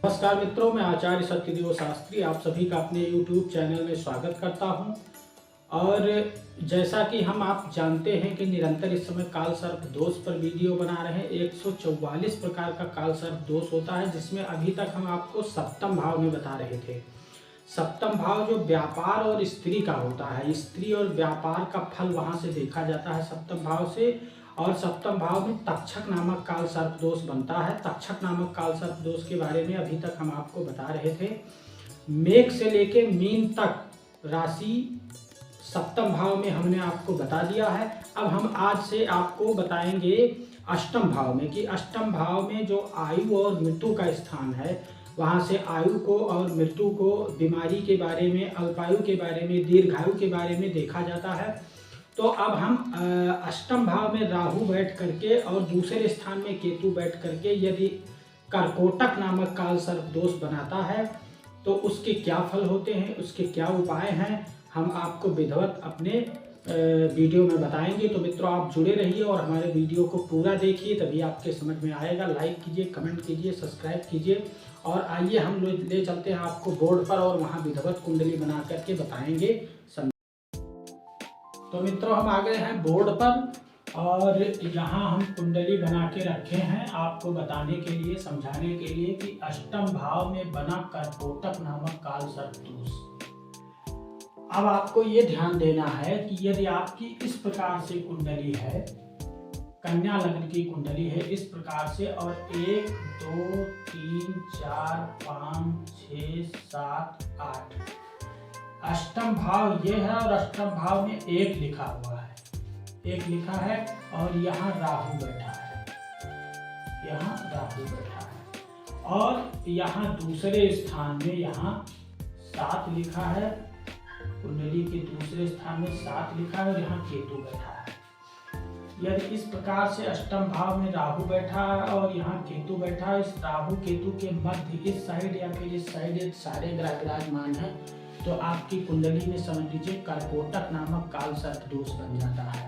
नमस्कार मित्रों, मैं आचार्य सत्यदेव शास्त्री आप सभी का अपने YouTube चैनल में स्वागत करता हूं। और जैसा कि आप जानते हैं कि निरंतर इस समय काल सर्प दोष पर वीडियो बना रहे हैं। 144 प्रकार का काल सर्प दोष होता है, जिसमें अभी तक हम आपको सप्तम भाव में बता रहे थे। सप्तम भाव जो व्यापार और स्त्री का होता है, स्त्री और व्यापार का फल वहाँ से देखा जाता है सप्तम भाव से। और सप्तम भाव में तक्षक नामक काल सर्प दोष बनता है। तक्षक नामक काल सर्प दोष के बारे में अभी तक हम आपको बता रहे थे। मेष से लेके मीन तक राशि सप्तम भाव में हमने आपको बता दिया है। अब हम आज से आपको बताएंगे अष्टम भाव में कि अष्टम भाव में जो आयु और मृत्यु का स्थान है, वहाँ से आयु को और मृत्यु को, बीमारी के बारे में, अल्पायु के बारे में, दीर्घायु के बारे में देखा जाता है। तो अब हम अष्टम भाव में राहु बैठ करके और दूसरे स्थान में केतु बैठ करके यदि कर्कोटक नामक काल सर्प दोष बनाता है तो उसके क्या फल होते हैं, उसके क्या उपाय हैं, हम आपको विधिवत अपने वीडियो में बताएंगे। तो मित्रों, आप जुड़े रहिए और हमारे वीडियो को पूरा देखिए, तभी आपके समझ में आएगा। लाइक कीजिए, कमेंट कीजिए, सब्सक्राइब कीजिए। और आइए हम ले चलते हैं आपको बोर्ड पर और वहाँ विधिवत कुंडली बना करके बताएंगे। तो मित्रों, हम आ गए हैं बोर्ड पर और यहाँ हम कुंडली बना के रखे हैं आपको बताने के लिए, समझाने के लिए कि अष्टम भाव में बना कर्कोटक नामक काल सर्प दोष। अब आपको ये ध्यान देना है कि यदि आपकी इस प्रकार से कुंडली है, कन्या लग्न की कुंडली है इस प्रकार से, और 1 2 3 4 5 6 7 8 अष्टम भाव ये है और अष्टम भाव में 1 लिखा हुआ है, 1 लिखा है और यहाँ राहु बैठा है, यहाँ राहु बैठा है। और यहाँ दूसरे स्थान में यहाँ 7 लिखा है, कुंडली के दूसरे स्थान में 7 लिखा है और यहाँ केतु बैठा है। यदि इस प्रकार से अष्टम भाव में राहु बैठा है और यहाँ केतु बैठा है, इस राहु केतु के मध्य इस साइड या फिर इस साइड सारे ग्रह विराजमान है, तो आपकी कुंडली में समझ लीजिए कर्कोटक नामक काल सर्प दोष बन जाता है।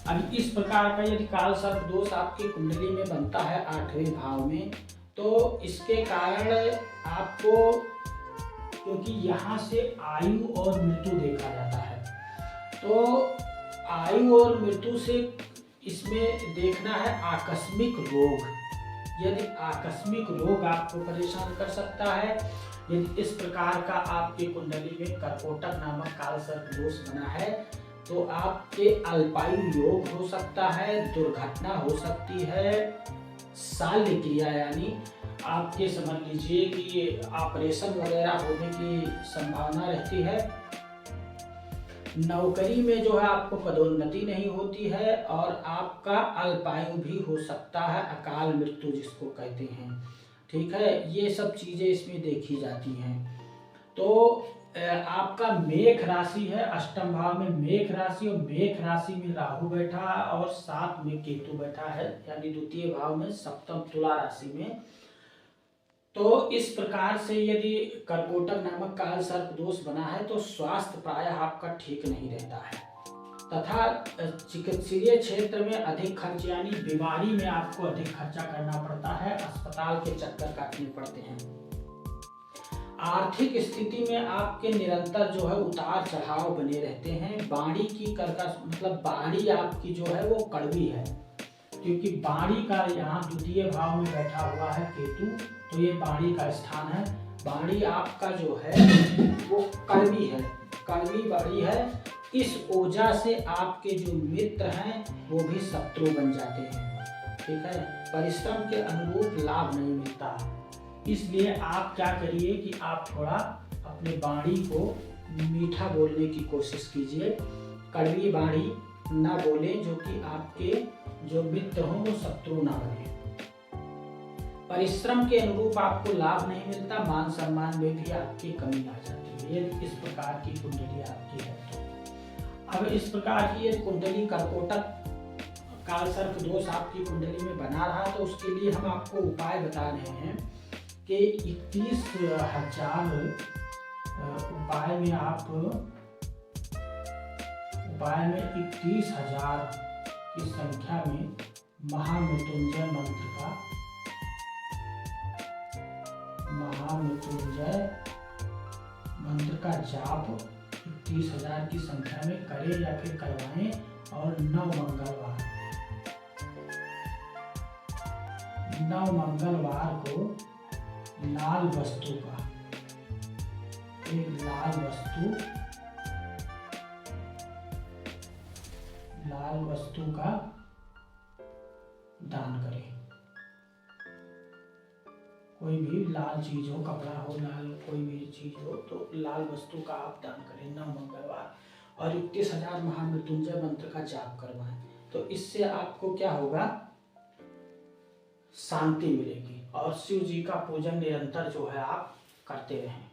अब इस प्रकार का यदि काल सर्प दोष आपकी कुंडली में बनता है 8वें भाव में, तो इसके कारण आपको, क्योंकि यहाँ से आयु और मृत्यु देखा जाता है, तो आयु और मृत्यु से इसमें देखना है आकस्मिक रोग। यदि आकस्मिक रोग आपको परेशान कर सकता है, यदि इस प्रकार का आपकी कुंडली में कर्कोटक नामक काल सर्प दोष बना है, तो आपके अल्पायु योग हो सकता है, दुर्घटना हो सकती है, शल्य क्रिया यानी आपके समझ लीजिए कि ऑपरेशन वगैरह होने की संभावना रहती है। नौकरी में जो है आपको पदोन्नति नहीं होती है और आपका अल्पायु भी हो सकता है, अकाल मृत्यु जिसको कहते हैं। ठीक है, ये सब चीजें इसमें देखी जाती हैं। तो आपका मेष राशि है, अष्टम भाव में मेष राशि, और मेष राशि में राहु बैठा है और 7 में केतु बैठा है, यानी द्वितीय भाव में सप्तम तुला राशि में। तो इस प्रकार से यदि कर्कोटक नामक काल सर्प दोष बना है तो स्वास्थ्य प्रायः आपका ठीक नहीं रहता है, तथा चिकित्सीय क्षेत्र में अधिक खर्च, यानी बीमारी में आपको अधिक खर्चा करना पड़ता है, अस्पताल के चक्कर काटने पड़ते हैं। आर्थिक स्थिति में आपके निरंतर जो है उतार चढ़ाव बने रहते हैं। बाणी की कर्कश, मतलब बाणी आपकी जो है वो कड़वी है, क्योंकि बाणी का यहाँ द्वितीय भाव में बैठा हुआ है केतु, तो ये बाणी का स्थान है। बाणी आपका जो है वो कड़वी है, कड़वी बाणी है। इस ओजा से आपके जो मित्र हैं वो भी शत्रु बन जाते हैं। ठीक है, परिश्रम के अनुरूप लाभ नहीं मिलता। इसलिए आप क्या करिए कि आप थोड़ा अपने बाणी को मीठा बोलने की कोशिश कीजिए, कड़वी बाणी ना बोले, जो कि आपके जो मित्र हों वो शत्रु ना बने। परिश्रम के अनुरूप आपको लाभ नहीं मिलता, मान सम्मान में भी आपकी कमी आ जाती है। ये इस प्रकार की कुंडली आपकी है। तो अब इस प्रकार की ये कुंडली कर्कोटक काल सर्प दोष आपकी कुंडली में बना रहा, तो उसके लिए हम आपको उपाय बता रहे हैं कि 31,000 उपाय में 31,000 की संख्या में महामृत्युंजय मंत्र का महामृत्युंजय मंत्र का जाप 31,000 की संख्या में करें या फिर करवाएं। और 9 मंगलवार को लाल वस्तु का, एक लाल वस्तु का दान करें। कोई भी लाल चीज हो, कपड़ा हो, लाल कोई भी चीज हो, तो लाल वस्तु का आप दान करें 9 मंगलवार। और 31,000 महामृत्युंजय मंत्र का जाप करवाएं। तो इससे आपको क्या होगा, शांति मिलेगी और शिव जी का पूजन निरंतर जो है आप करते रहें।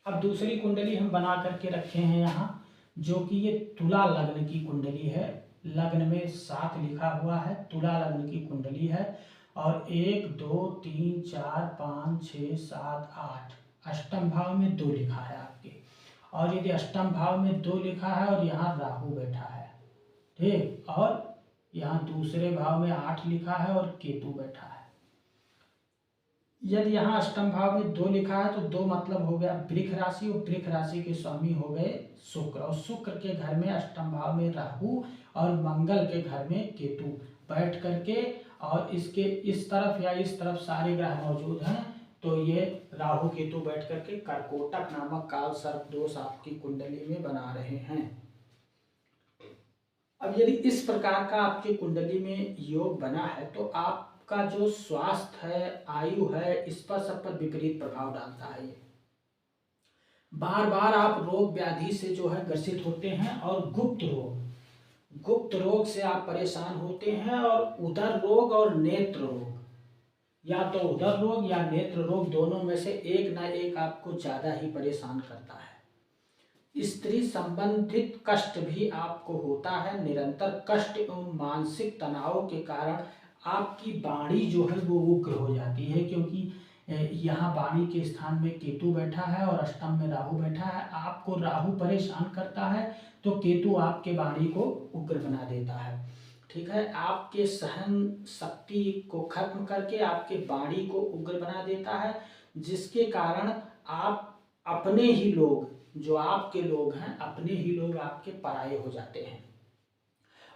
अब दूसरी कुंडली हम बना करके रखे हैं यहाँ, जो कि ये तुला लग्न की कुंडली है। लग्न में 7 लिखा हुआ है, तुला लग्न की कुंडली है। और 1 2 3 4 5 6 7 8 अष्टम भाव में 2 लिखा है आपके। और यदि अष्टम भाव में 2 लिखा है और यहाँ राहु बैठा है, ठीक, और यहाँ दूसरे भाव में 8 लिखा है और केतु बैठा है। यदि यहाँ अष्टम भाव में 2 लिखा है तो 2 मतलब हो गया वृष राशि, और वृष राशि के स्वामी हो गए शुक्र, और शुक्र के घर में अष्टम भाव में राहु और मंगल के घर में केतु बैठ करके, और इसके इस तरफ या इस तरफ सारे ग्रह मौजूद हैं। तो ये राहु केतु बैठ करके कर्कोटक नामक काल सर्प दोष आपकी कुंडली में बना रहे हैं। अब यदि इस प्रकार का आपकी कुंडली में योग बना है तो आपका जो स्वास्थ्य है, आयु है, इस पर सब पर विपरीत प्रभाव डालता है। ये बार बार आप रोग व्याधि से जो है ग्रसित होते हैं, और गुप्त रोग से आप परेशान होते हैं, और उदर रोग और नेत्र रोग, या तो उदर रोग या नेत्र रोग, दोनों में से एक ना एक आपको ज़्यादा ही परेशान करता है। स्त्री संबंधित कष्ट भी आपको होता है। निरंतर कष्ट एवं मानसिक तनाव के कारण आपकी वाणी जो है वो उग्र हो जाती है, क्योंकि यहाँ वाणी के स्थान में केतु बैठा है और अष्टम में राहु बैठा है। आपको राहु परेशान करता है तो केतु आपके वाणी को उग्र बना देता है, ठीक है। आपके सहन शक्ति को खत्म करके आपके वाणी को उग्र बना देता है, जिसके कारण आप अपने ही लोग, जो आपके लोग हैं, अपने ही लोग आपके पराये हो जाते हैं।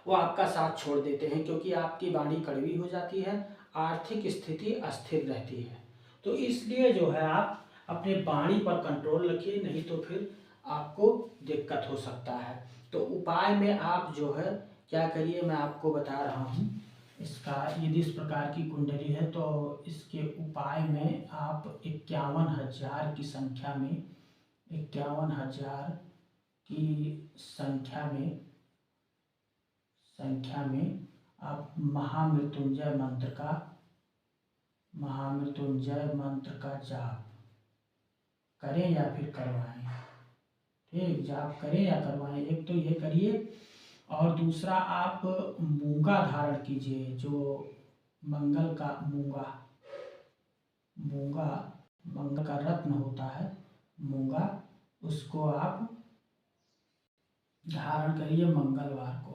वो आपका साथ छोड़ देते हैं, क्योंकि आपकी वाणी कड़वी हो जाती है, आर्थिक स्थिति अस्थिर रहती है। तो इसलिए जो है आप अपने वाणी पर कंट्रोल रखिए, नहीं तो फिर आपको दिक्कत हो सकता है। तो उपाय में आप जो है क्या करिए, मैं आपको बता रहा हूँ। इसका यदि इस प्रकार की कुंडली है तो इसके उपाय में आप 51,000 की संख्या में, 51,000 की संख्या में आप महामृत्युंजय मंत्र का जाप करें या फिर करवाएं, ठीक, जाप करें या करवाएं। एक तो ये करिए, और दूसरा आप मूंगा धारण कीजिए, जो मंगल का रत्न होता है मूंगा, उसको आप धारण करिए मंगलवार को।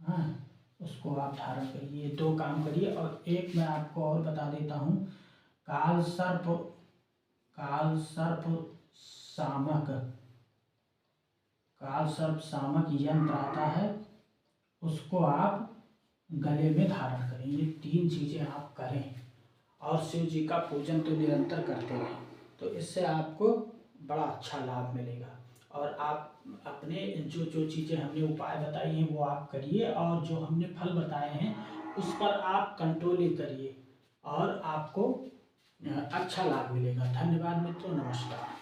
हाँ, उसको आप धारण करिए। 2 काम करिए। और एक मैं आपको और बता देता हूँ, काल सर्प शामक यंत्र आता है, उसको आप गले में धारण करें। ये 3 चीज़ें आप करें, और शिव जी का पूजन तो निरंतर करते रहें, तो इससे आपको बड़ा अच्छा लाभ मिलेगा। और आप अपने जो चीज़ें हमने उपाय बताई हैं वो आप करिए, और जो हमने फल बताए हैं उस पर आप कंट्रोलिंग करिए, और आपको अच्छा लाभ मिलेगा। धन्यवाद मित्रों, नमस्कार।